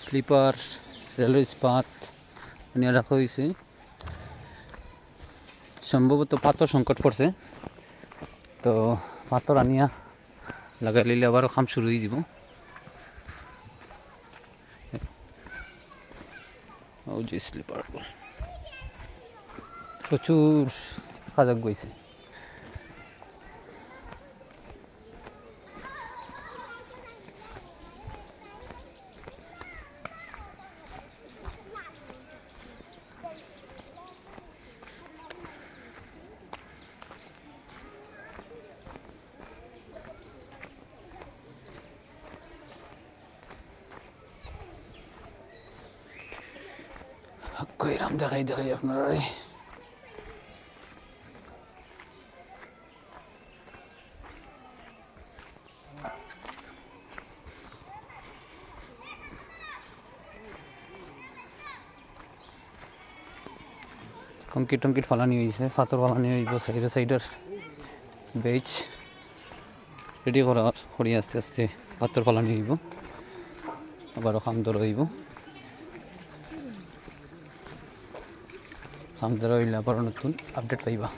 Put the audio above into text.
Sleeper railway ইস্পাত নিয়ে রাখা হয়েছে। সম্ভবত পাথর সংকট পড়ছে, তো পাথর আনিয়া লাগাই লিলে আবারও কাম শুরু হয়ে যাব। ও যে স্লিপার প্রচুর কাজক গইছে। কইরাম দেখাই আপনারা কংক্রিট ফালানি হয়েছে, পাথর ফালানি হইব। সাইডের বেচ রেডি করি আস্তে আস্তে পাথর ফালানি হইব, আবারও খাম ধরা হইব। খাম ধরা হইলে আবারও নতুন আপডেট পাইবা।